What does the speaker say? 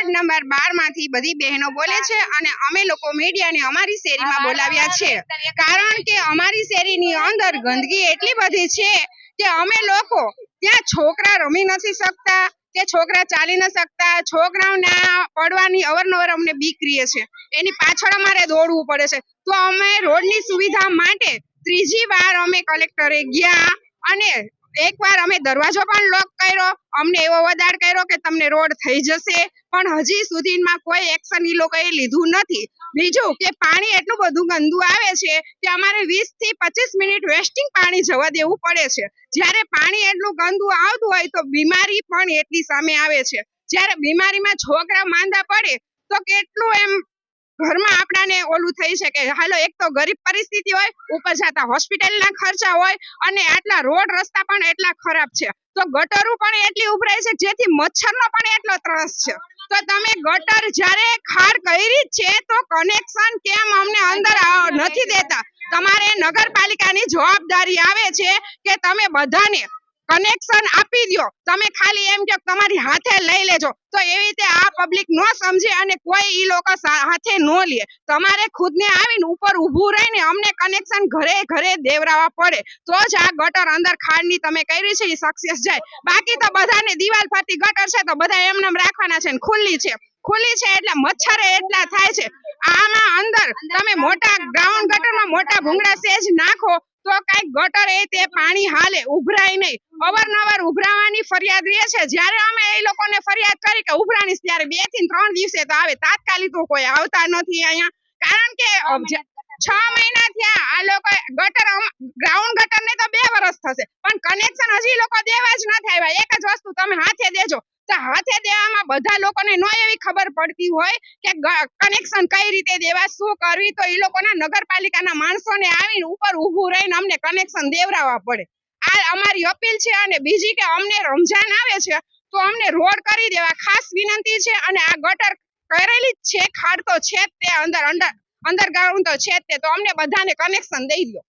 Number 12 માંથી બધી બહેનો બોલે છે અને અમે લોકો મીડિયાને અમારી શેરીમાં બોલાવ્યા છે, કારણ કે અમારી શેરીની અંદર ગંદકી એટલી બધી છે કે અમે લોકો ત્યાં છોકરા રમી નથી શકતા કે છોકરા ચાલી ન શકતા, છોકરાઓના પડવાની અવારનવાર અમને બીક રહે છે, એની પાછળ અમારે દોડવું પડે છે. તો અમે રોડની સુવિધા માટે ત્રીજી વાર અમે કલેક્ટરે ગયા અને એકવાર અમે દરવાજો પણ લોક કર્યો, અમને એવો વદાડ કર્યો કે તમને રોડ થઈ જશે, પણ હજી સુધીમાં કોઈ એક્શન ઈ લોકોએ લીધું નથી. બીજું કે પાણી એટલું બધું ગંદુ આવે છે કે અમારે 20 થી 25 મિનિટ વેસ્ટિંગ પાણી જવા દેવું પડે છે. જ્યારે પાણી એટલું ગંદુ આવતું હોય તો બીમારી પણ એટલી સામે આવે છે. જ્યારે બીમારીમાં છોકરા માંદા પડે તો કેટલું એમ ઘરમાં આપણાને ઓલું થઈ શકે. હાલો, એક તો ગરીબ પરિસ્થિતિ હોય, ઉપર જતા હોસ્પિટલના ખર્ચા હોય અને આટલા રોડ રસ્તા પણ એટલા ખરાબ છે, તો ગટરો પણ એટલી ઉભરાય છે જેથી મચ્છરનો પણ એટલો ત્રાસ છે. તો તમે ગટર જ્યારે ખાડ કરી છે તો કનેક્શન કેમ અમને અંદર નથી દેતા? તમારે નગરપાલિકાની જવાબદારી આવે છે કે તમે બધાને કનેક્શન આપી દો, તમે ખાલી એમ કે તમારી હાથે લઈ લેજો, તો એવી રીતે આ પબ્લિક નો સમજે અને કોઈ ઈ લોકો હાથે નો લે. તમારે ખુદને આવીને ઉપર ઊભું રહીને અમને કનેક્શન ઘરે ઘરે દેવરાવા પડે, તો જ આ ગટર અંદર ખાડની તમે કરી છે એ સક્સેસ જાય. બાકી તો બધાને દિવાલ ફરતી ગટર છે તો બધા એમને રાખવાના છે ને ખુલ્લી છે એટલે મચ્છર એટલા થાય છે. આમાં અંદર તમે મોટા ગ્રાઉન્ડ ગટરમાં મોટા ભૂંગળા સેજ નાખો તો કઈક ગટર એ તે પાણી હાલે, ઉભરાય નહીં. અવારનવાર ઉભરાવાની ફરિયાદ રહે છે. જ્યારે અમે એ લોકોને ફરિયાદ કરી કે ઉભરાણીશ ત્યારે 2 થી 3 દિવસે તો આવે, તાત્કાલિક તો કોઈ આવતા નથી અહીંયા, કારણ કે 6 મહિના થયા આ લોકો ગટર ગ્રાઉન્ડ ગટર ને તો 2 વર્ષ થશે, પણ કનેક્શન હજી લોકો દેવા જ નથી આવ્યા. એક જ વસ્તુ તમે હાથે દેજો, તો હાથે દેવામાં બધા લોકોને નો એવી ખબર પડતી હોય કે કનેક્શન કઈ રીતે દેવા, શું કરવી, તો એ લોકોના નગરપાલિકાના માણસોને આવીને ઉપર ઊભું રહીને અમને કનેક્શન દેવરાવવા પડે. આ અમારી અપીલ છે. અને બીજી કે અમને રમજાન આવે છે તો અમને રોડ કરી દેવા ખાસ વિનંતી છે, અને આ ગટર કરેલી જ છે, ખાડ તો છે જ તે અંડરગ્રાઉન્ડ તો છે જ તે, તો અમને બધાને કનેક્શન દઈ દો.